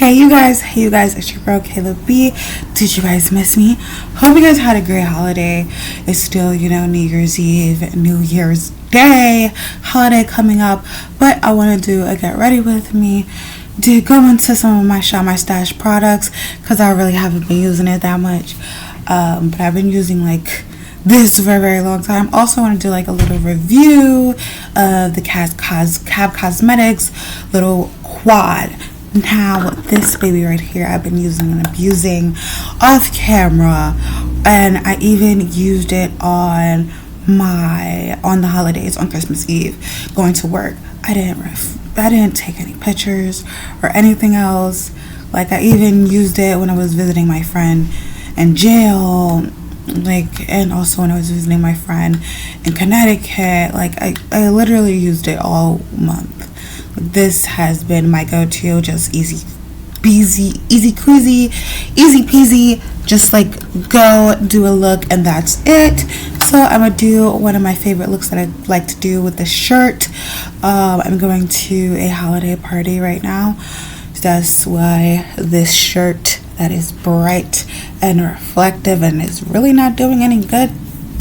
Hey you guys, it's your girl Kayla B. Did you guys miss me? Hope you guys had a great holiday. It's still, New Year's Eve, New Year's Day holiday coming up, but I want to do a get ready with me. Did go into some of my Shop My Stash products because I really haven't been using it that much, but I've been using like this for a very long time. Also want to do like a little review of the Cab Cosmetics little quad. Now this baby right here I've been using and abusing off camera, and I even used it on the holidays, on Christmas Eve, going to work. I didn't take any pictures or anything else. Like, I even used it when I was visiting my friend in jail, and also when I was visiting my friend in Connecticut. I literally used it all month. This has been my go-to, just easy peasy, just go do a look and that's it. So I'm gonna do one of my favorite looks that I like to do with this shirt. I'm going to a holiday party right now. That's why this shirt that is bright and reflective and is really not doing any good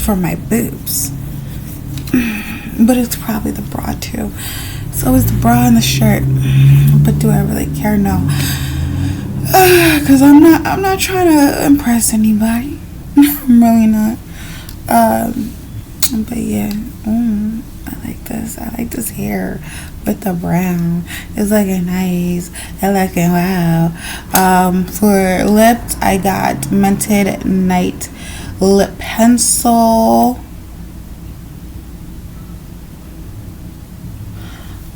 for my boobs, but it's probably the bra too. So is the bra and the shirt, but do I really care? No, because I'm not trying to impress anybody. I'm really not. But yeah, I like this. I like this hair with the brown. It's looking nice. It's looking wow. For lips, I got Mented Night Lip Pencil.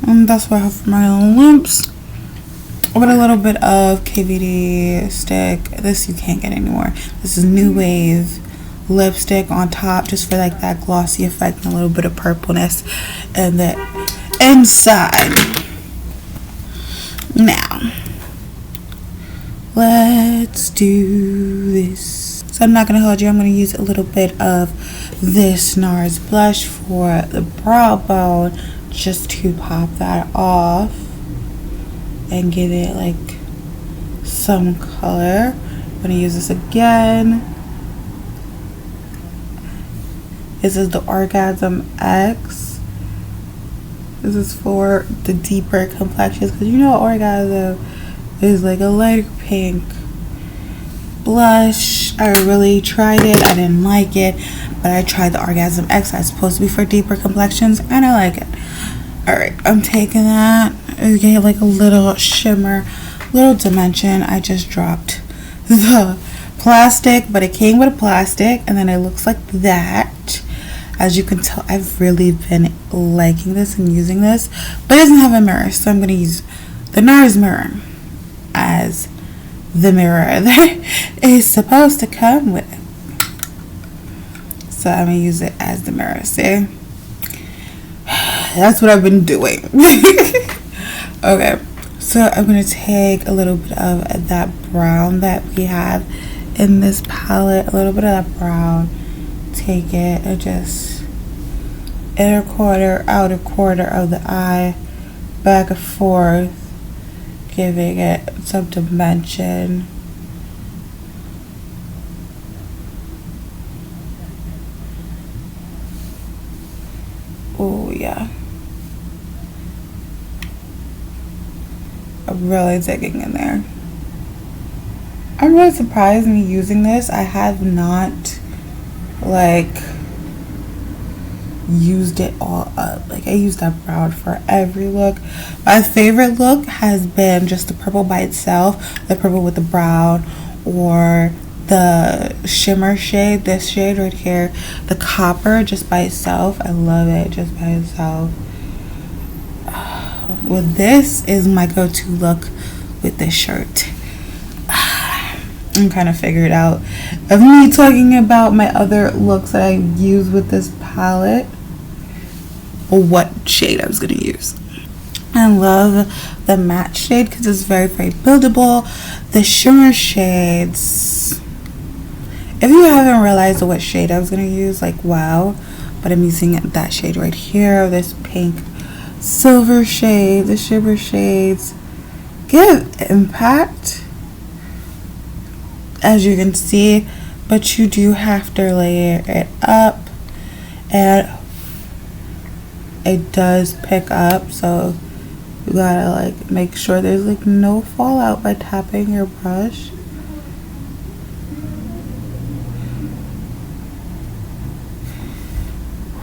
That's what I have for my lips. With a little bit of KVD stick. This you can't get anymore. This is New Wave lipstick on top, just for that glossy effect and a little bit of purpleness and the inside. Now let's do this. So I'm not gonna hold you. I'm gonna use a little bit of this NARS blush for the brow bone, just to pop that off and give it some color. I'm gonna use this again. This is the Orgasm X. This is for the deeper complexions, because Orgasm is a lighter pink blush. I really tried it. I didn't like it, but I tried the Orgasm X. That's supposed to be for deeper complexions, and I like it. Alright, I'm taking that. It gave a little shimmer, little dimension. I just dropped the plastic, but it came with a plastic, and then it looks like that. As you can tell, I've really been liking this and using this, but it doesn't have a mirror, so I'm going to use the NARS mirror as the mirror that is supposed to come with it. So I'm going to use it as the mirror. See? That's what I've been doing. Okay, so I'm going to take a little bit of that brown that we have in this palette, a little bit of that brown, take it and just inner quarter, outer quarter of the eye, back and forth, giving it some dimension. Oh yeah, I'm really digging in there. I'm really surprised me using this. I have not used it all up. I used that brown for every look. My favorite look has been just the purple by itself, the purple with the brown, or the shimmer shade, this shade right here, the copper, just by itself. I love it just by itself. Well, this is my go-to look with this shirt. I'm kind of figured out of me talking about my other looks that I use with this palette, or what shade I was going to use. I love the matte shade because it's very, very buildable. The shimmer shades, if you haven't realized what shade I was going to use, wow, but I'm using that shade right here, this pink silver shade, the shimmer shades, give impact, as you can see, but you do have to layer it up, and it does pick up, so you gotta like make sure there's like no fallout by tapping your brush.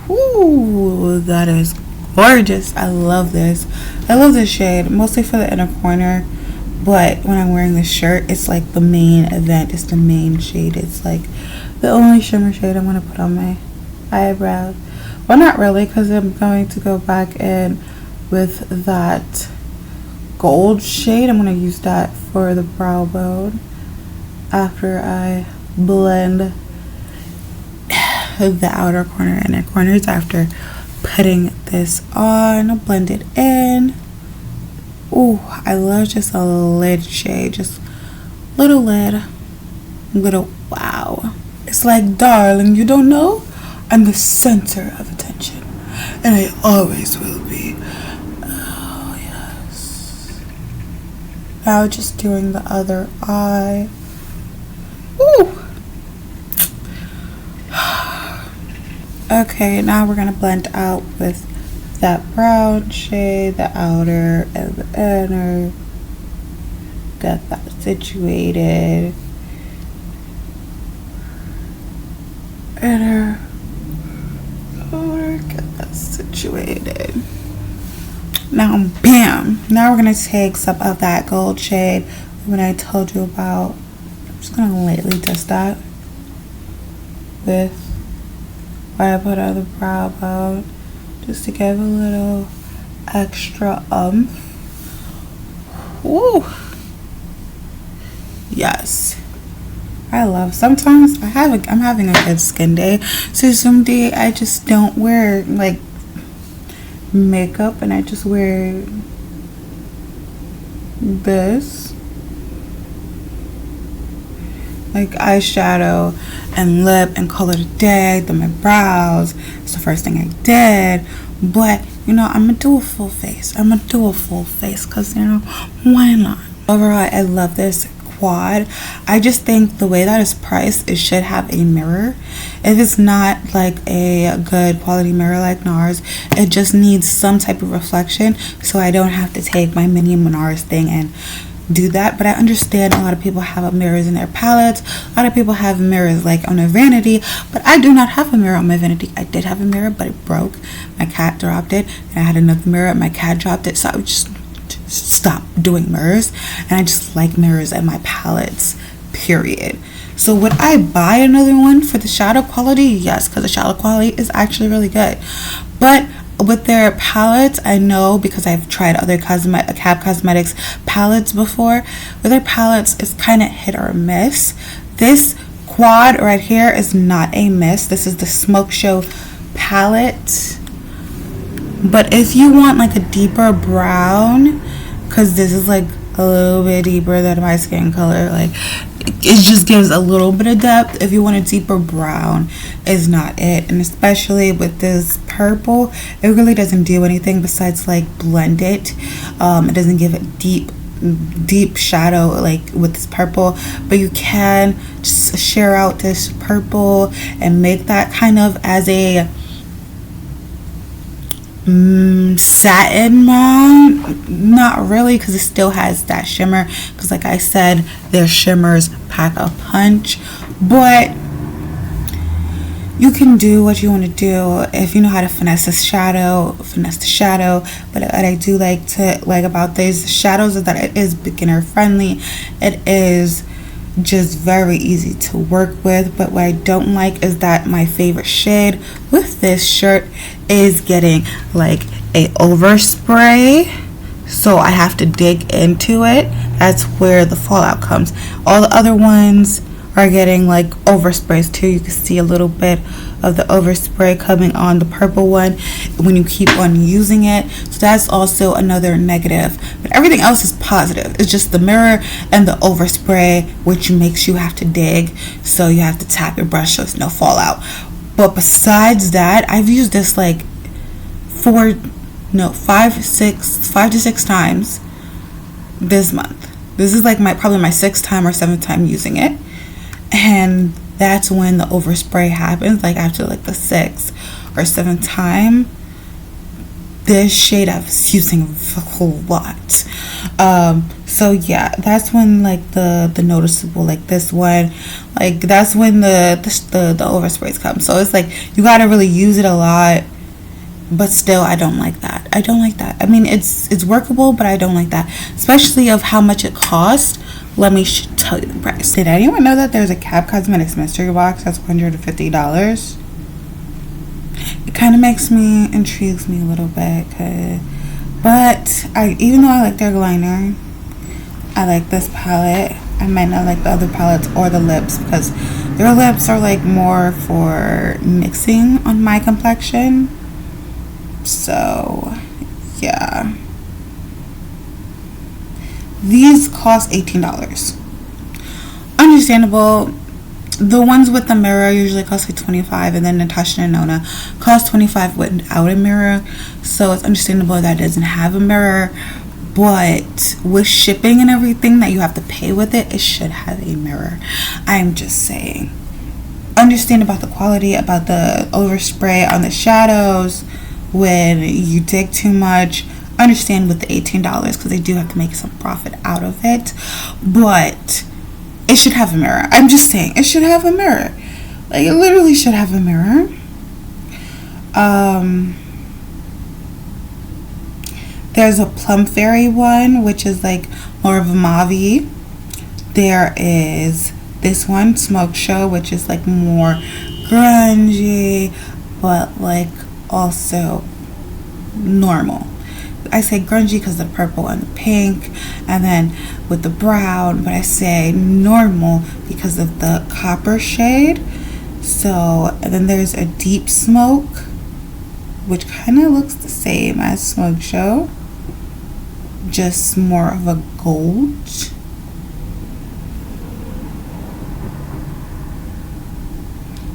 Ooh, that is gorgeous. I love this. I love this shade, mostly for the inner corner, but when I'm wearing this shirt, it's like the main event. It's the main shade. It's like the only shimmer shade I'm gonna put on my eyebrows. Well, not really, because I'm going to go back in with that gold shade. I'm gonna use that for the brow bone after I blend the outer corner and inner corners. After putting this on, blend it in. Ooh, I love just a lid shade, just little lid, little wow. It's like, darling, you don't know? I'm the center of attention, and I always will be. Oh, yes. Now just doing the other eye. Ooh. Okay, now we're gonna blend out with that brown shade, the outer and the inner. Get that situated. Inner, outer, get that situated. Now, bam! Now we're gonna take some of that gold shade when I told you about. I'm just gonna lightly dust that with what I put on the brow bone, just to give a little extra Ooh. Yes. I love, sometimes I'm having a good skin day, so some day I just don't wear like makeup and I just wear this, like eyeshadow and lip and color today, then my brows. It's the first thing I did, but you know, I'm gonna do a full face. Because you know, why not? Overall, I love this quad. I just think the way that it's priced, it should have a mirror. If it's not like a good quality mirror like NARS, it just needs some type of reflection, so I don't have to take my mini NARS thing and do that. But I understand a lot of people have mirrors in their palettes. A lot of people have mirrors like on their vanity, but I do not have a mirror on my vanity. I did have a mirror, but it broke. My cat dropped it, and I had another mirror and my cat dropped it, so I would just stop doing mirrors, and I just like mirrors in my palettes, period. So would I buy another one for the shadow quality? Yes, because the shadow quality is actually really good. But with their palettes, I know, because I've tried other Cab Cosmetics palettes before. With their palettes, it's kind of hit or miss. This quad right here is not a miss. This is the Smoke Show palette. But if you want like a deeper brown, because this is like a little bit deeper than my skin color, like it just gives a little bit of depth. If you want a deeper brown, is not it. And especially with this purple, it really doesn't do anything besides like blend it. It doesn't give it deep shadow like with this purple, but you can just share out this purple and make that kind of as a satin brown. Not really, because it still has that shimmer, because like I said, their shimmers pack a punch. But you can do what you want to do. If you know how to finesse the shadow. But what I do like about these shadows is that it is beginner friendly. It is just very easy to work with. But what I don't like is that my favorite shade with this shirt is getting like a overspray, so I have to dig into it. That's where the fallout comes. All the other ones are getting like oversprays too. You can see a little bit of the overspray coming on the purple one when you keep on using it, so that's also another negative. But everything else is positive. It's just the mirror and the overspray, which makes you have to dig, so you have to tap your brush so there's no fallout. But besides that, I've used this like 5 to 6 times. this month. This is like probably my 6th time or 7th time using it, and that's when the overspray happens. Like after like the 6th or 7th time, this shade I was using a whole lot. So yeah, that's when like the noticeable, like this one, like that's when the oversprays come. So it's like you gotta really use it a lot, but still I don't like that. I mean, it's workable, but I don't like that, especially of how much it costs. Let me tell you the price. Did anyone know that there's a Cap Cosmetics mystery box that's $150? It kind of intrigues me a little bit, but even though I like their liner, I like this palette. I might not like the other palettes or the lips, because their lips are like more for mixing on my complexion. So yeah, these cost $18. Understandable. The ones with the mirror usually cost like $25, and then Natasha and Nona cost $25 without a mirror. So it's understandable that it doesn't have a mirror, but with shipping and everything that you have to pay with it, it should have a mirror. I'm just saying. Understand about the quality, about the overspray on the shadows when you dig too much. Understand with the $18, because they do have to make some profit out of it, but it should have a mirror. I'm just saying, it should have a mirror. Like, it literally should have a mirror. There's a Plum Fairy one, which is like more of a mauve. There is this one, Smoke Show, which is like more grungy, but like also normal. I say grungy because the purple and the pink, and then with the brown, but I say normal because of the copper shade. So, and then there's a Deep Smoke, which kind of looks the same as Smoke Show, just more of a gold.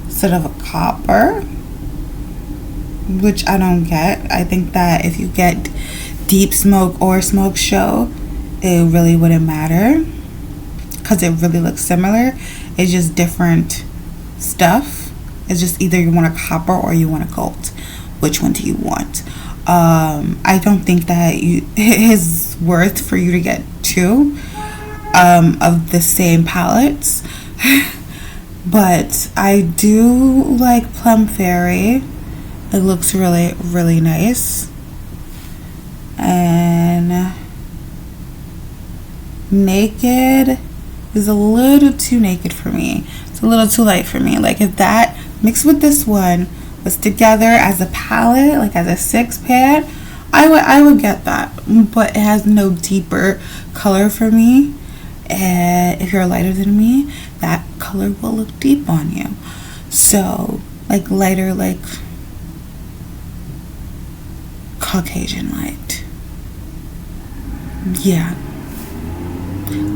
Instead of a copper, which I don't get. I think that if you get Deep Smoke or Smoke Show, it really wouldn't matter, because it really looks similar. It's just different stuff. It's just either you want a copper or you want a gold. Which one do you want? I don't think that it is worth for you to get two of the same palettes. But I do like Plum Fairy. It looks really, really nice. And Naked is a little too naked for me. It's a little too light for me. Like, if that mixed with this one was together as a palette, like as a 6-pad, I would get that. But it has no deeper color for me. And if you're lighter than me, that color will look deep on you. So, like lighter, like Caucasian light. Yeah.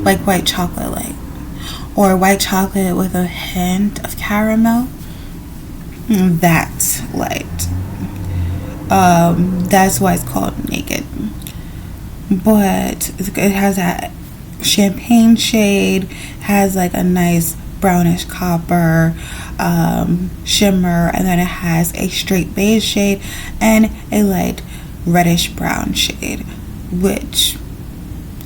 Like white chocolate light. Or white chocolate with a hint of caramel. That light. That's why it's called Naked. But it has that champagne shade, has like a nice brownish copper shimmer, and then it has a straight beige shade and a light reddish brown shade, which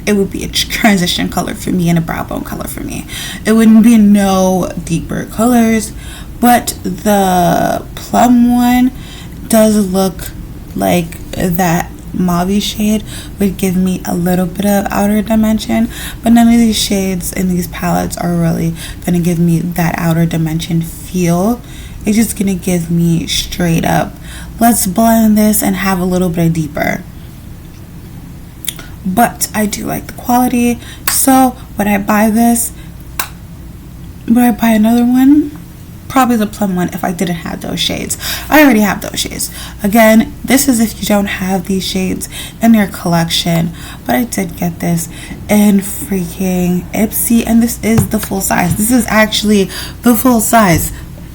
it would be a transition color for me and a brow bone color for me. It wouldn't be no deeper colors, but the plum one does look like that mauve shade would give me a little bit of outer dimension, but none of these shades in these palettes are really gonna give me that outer dimension feel. It's just gonna give me straight up, let's blend this and have a little bit deeper. But I do like the quality, so would I buy this? Would I buy another one? Probably the plum one if I didn't have those shades. I already have those shades. Again, this is if you don't have these shades in your collection, but I did get this in freaking Ipsy, and this is the full size. This is actually the full size.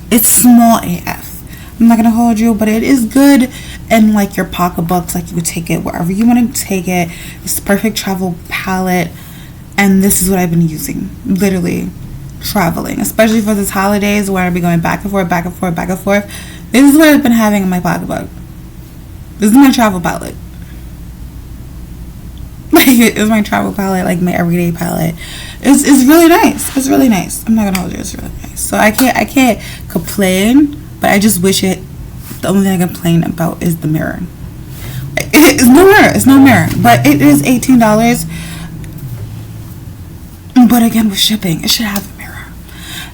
It's small AF. I'm not gonna hold you, but it is good in like your pocketbooks. Like you could take it wherever you want to take it. It's the perfect travel palette, and this is what I've been using, literally traveling, especially for this holidays where I'll be going back and forth, back and forth, back and forth. This is what I've been having in my pocketbook. This is my travel palette. It's my travel palette, like my everyday palette. It's really nice. It's really nice. I'm not gonna hold you. It's really nice. So I can't complain, but I just wish it. The only thing I complain about is the mirror. It's no mirror. It's no mirror. But it is $18. But again, with shipping, it should have a mirror.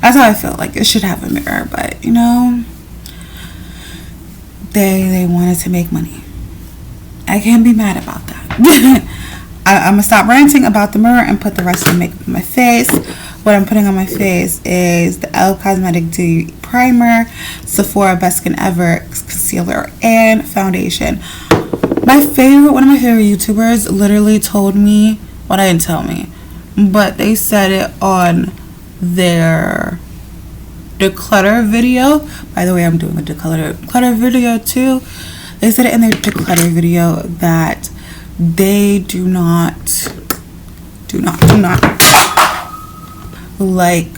That's how I feel. Like it should have a mirror, but you know, they wanted to make money. I can't be mad about that. I'm gonna stop ranting about the mirror and put the rest of the makeup on my face. What I'm putting on my face is the Elle Cosmetic Dewy Primer, Sephora Best Skin Ever Concealer, and Foundation. One of my favorite YouTubers literally told me, well, they didn't tell me, but they said it on their declutter video. By the way, I'm doing a declutter video too. They said it in their declutter video that they do not like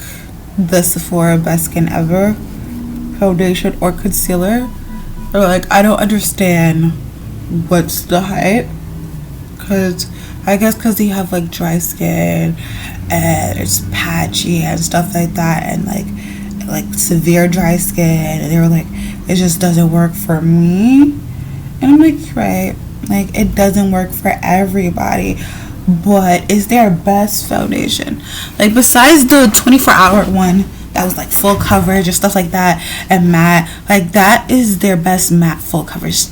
the Sephora Best Skin Ever foundation or concealer. Or like, I don't understand what's the hype, because I guess because you have like dry skin and it's patchy and stuff like that, and like severe dry skin, and they were like, it just doesn't work for me. And I'm like, right, like it doesn't work for everybody, but it's their best foundation. Like besides the 24-hour one that was like full coverage and stuff like that, and matte, like that is their best matte full coverage.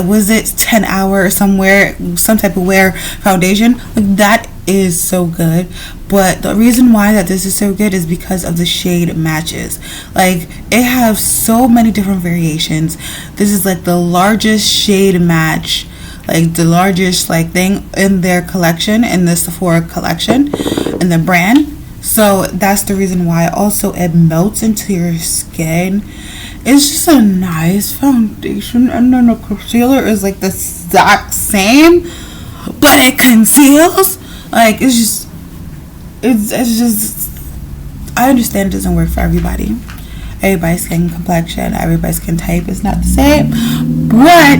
Was it 10-hour or somewhere, some type of wear foundation? Like that is so good. But the reason why that this is so good is because of the shade matches. Like it has so many different variations. This is like the largest shade match, like the largest like thing in their collection, in the Sephora collection, in the brand. So that's the reason why. Also, it melts into your skin. It's just a nice foundation, and then the concealer is like the exact same, but it conceals. Like it's just I understand it doesn't work for everybody. Everybody's skin complexion, everybody's skin type is not the same, but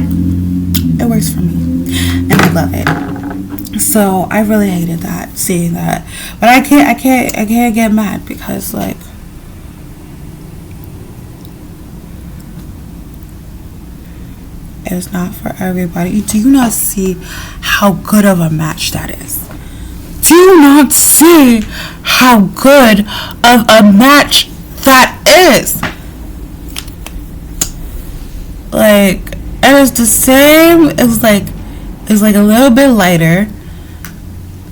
it works for me and I love it. So I really hated that, seeing that, but I can't get mad, because like it's not for everybody. Do you not see how good of a match that is? Do you not see how good of a match that is? Like, and it's the same. It's like a little bit lighter.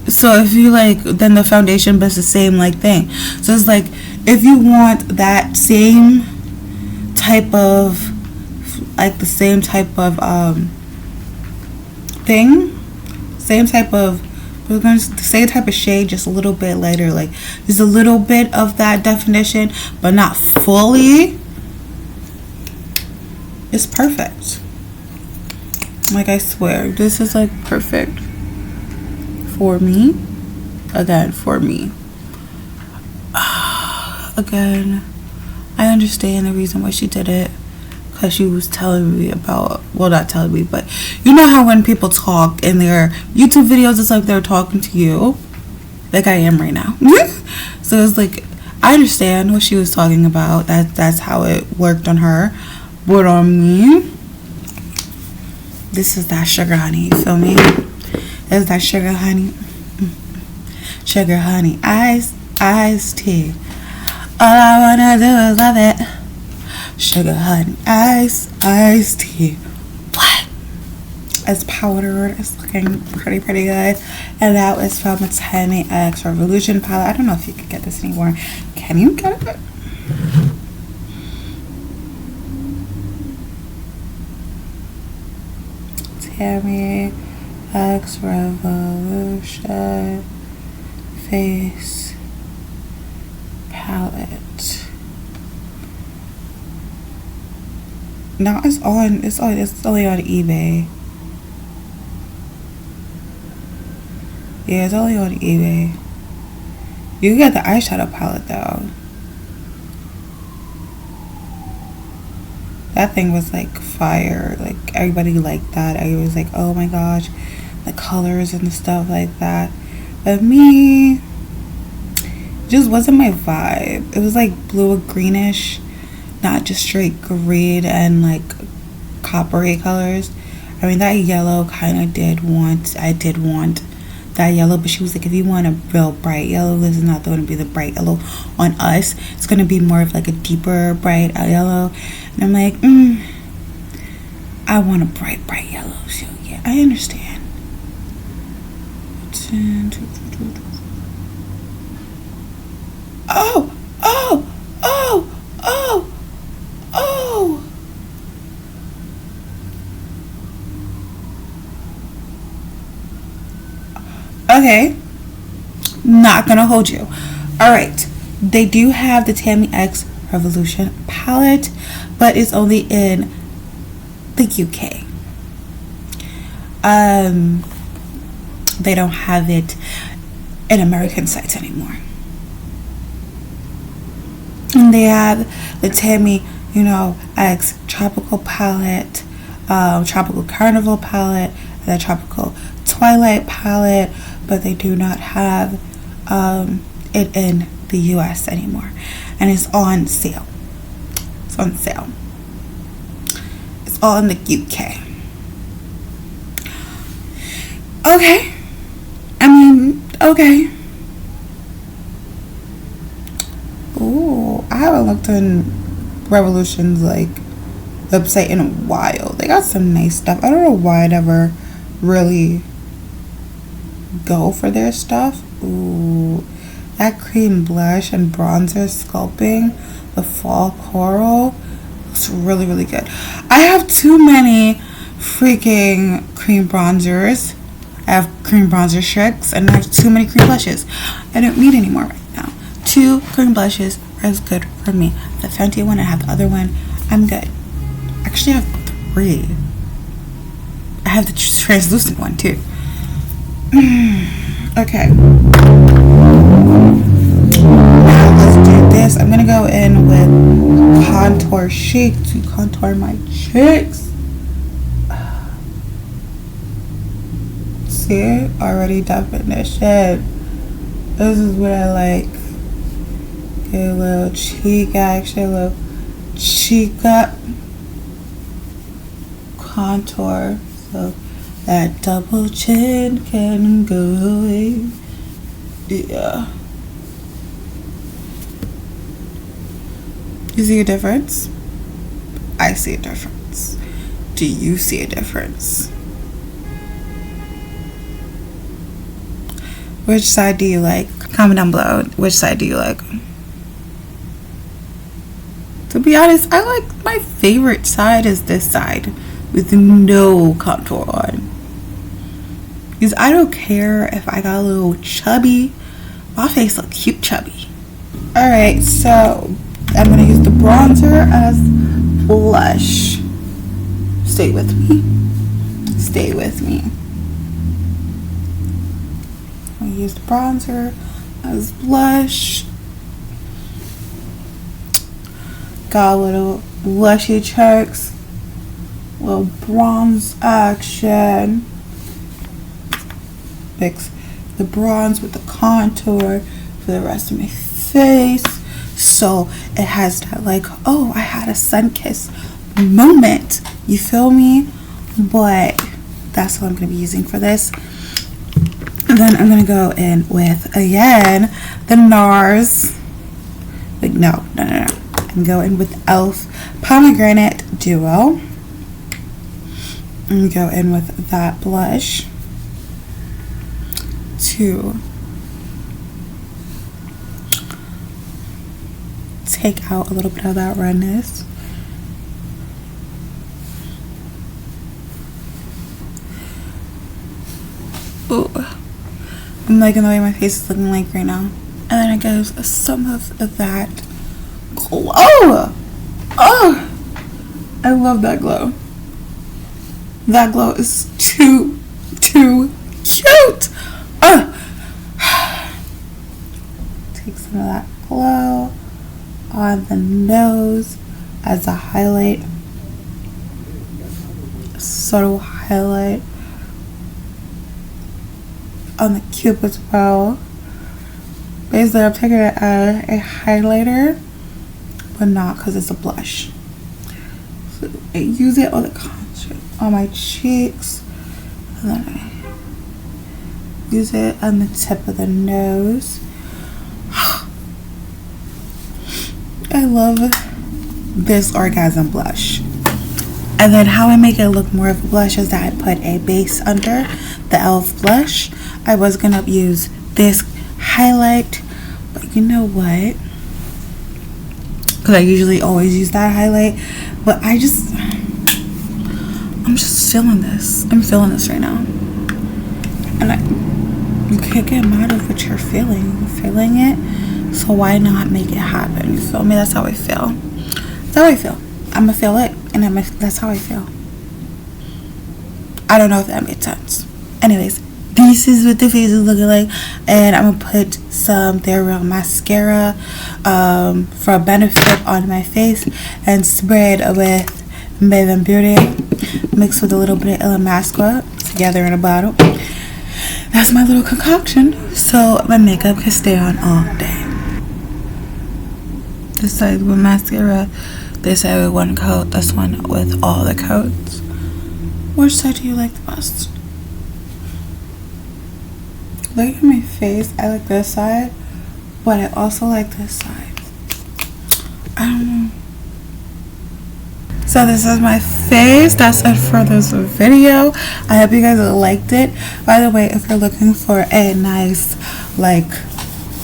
So if you like, then the foundation, but it's the same like thing. So it's like, if you want that same type of, like the same type of thing, same type of, we're going to say type of shade, just a little bit lighter, like just a little bit of that definition, but not fully. It's perfect. Like, I swear, this is like perfect for me. Again, for me. Again, I understand the reason why she did it, because she was telling me about, well, not telling me, but you know how when people talk in their YouTube videos, it's like they're talking to you, like I am right now. So it's like, I understand what she was talking about. That's how it worked on her. But on me, this is that sugar honey, you feel me? This is that sugar honey. Sugar honey, iced tea. All I wanna do is love it. Sugar honey, iced tea. What? It's powdered. It's looking pretty good. And that was from a 10X Revolution palette. I don't know if you can get this anymore. Can you get it? Tammy X Revolution face palette. No, it's only on eBay. Yeah, it's only on eBay. You can get the eyeshadow palette though. That thing was like fire. Like everybody liked that. I was like, oh my gosh, the colors and stuff like that. But me, it just wasn't my vibe. It was like blue or greenish, not just straight green and like coppery colors. I mean, that yellow kind of I did want that yellow, but she was like, if you want a real bright yellow, this is not going to be the bright yellow on us. It's going to be more of like a deeper bright yellow. And I'm like, I want a bright yellow. So yeah, I understand. Oh, oh, oh, oh, oh. Okay, not gonna hold you. All right, they do have the Tammy X Revolution palette, but it's only in the UK. They don't have it in American sites anymore. And they have the Tammy, X Tropical palette, Tropical Carnival palette, and the Tropical Twilight palette, but they do not have it in the US anymore. And it's on sale. It's on sale. It's all in the UK. Okay. I mean, okay. Ooh, I haven't looked in Revolution's like website in a while. They got some nice stuff. I don't know why I never really go for their stuff. Ooh, that cream blush and bronzer sculpting, the fall coral, looks really, really good. I have too many freaking cream bronzers. I have cream bronzer tricks, and I have too many cream blushes. I don't need any more right now. 2 cream blushes is good for me. The Fenty one, I have the other one. I'm good. Actually, I have 3. I have the translucent one too. Okay. Now let's do this. I'm gonna go in with Contour Shake to contour my cheeks. See, already definition. This is what I like. Get a little cheek action, a little cheek up contour, so that double chin can go away. Yeah. You see a difference? I see a difference. Do you see a difference? Which side do you like? Comment down below. Which side do you like? To be honest, I like my favorite side is this side with no contour on. Because I don't care if I got a little chubby. My face looks cute chubby. Alright, so I'm going to use the bronzer as blush. Stay with me. Stay with me. I'm going to use the bronzer as blush. Got a little blushy checks. Little bronze action. Mix the bronze with the contour for the rest of my face, so it has that like, oh, I had a sun kiss moment, you feel me? But that's what I'm gonna be using for this. And then I'm gonna go in with, again, the NARS, like no, I'm going with e.l.f. Pomegranate Duo. And go in with that blush to take out a little bit of that redness. Ooh, I'm liking the way my face is looking like right now. And then it goes some of that glow. Oh, I love that glow. That glow is too cute. Take some of that glow on the nose as a highlight. Subtle highlight on the cupid's bow. Basically, I'm taking it as a highlighter, but not because it's a blush. So I use it on the contour on my cheeks, and then I use it on the tip of the nose. I love this orgasm blush. And then how I make it look more of a blush is that I put a base under the e.l.f. blush. I was gonna use this highlight, but you know what? Because I usually always use that highlight, but I'm just feeling this. I'm feeling this right now. And you can't get mad at what you're feeling. You're feeling it, so why not make it happen? You feel me? That's how I feel. That's how I feel. I'm gonna feel it, and that's how I feel. I don't know if that made sense. Anyways, this is what the face is looking like, and I'm gonna put some GRWM mascara for a benefit on my face, and spray it with Bath & Beauty mixed with a little bit of mascara together in a bottle. That's my little concoction, so my makeup can stay on all day. This side with mascara, this side with one coat, this one with all the coats. Which side do you like the best? Look at my face. I like this side, but I also like this side. I don't know. So this is my face. That's it for this video. I hope you guys liked it. By the way, if you're looking for a nice like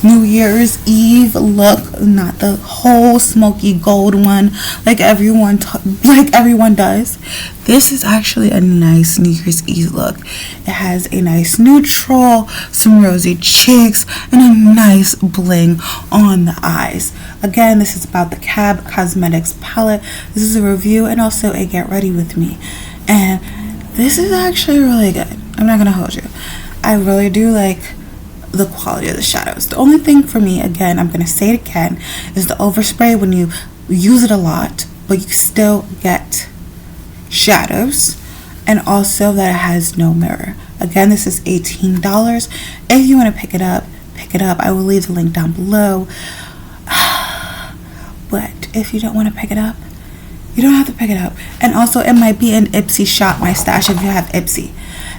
New Year's Eve look, not the whole smoky gold one like everyone does, this is actually a nice New Year's Eve look. It has a nice neutral, some rosy cheeks, and a nice bling on the eyes. Again, this is about the Cab Cosmetics palette. This is a review and also a get ready with me, and this is actually really good. I'm not gonna hold you. I really do like the quality of the shadows. The only thing for me, again, I'm gonna say it again, is the overspray. When you use it a lot, but you still get shadows, and also that it has no mirror. Again, this is $18. If you want to pick it up, I will leave the link down below. But if you don't want to pick it up, you don't have to pick it up. And also, it might be an Ipsy shop my stash if you have Ipsy.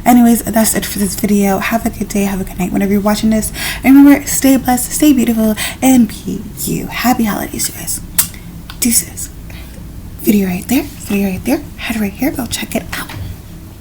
Anyways, that's it for this video. Have a good day, have a good night whenever you're watching this. And remember, stay blessed, stay beautiful, and be you. Happy holidays, you guys. Deuces. Video right there, head right here. Go check it out.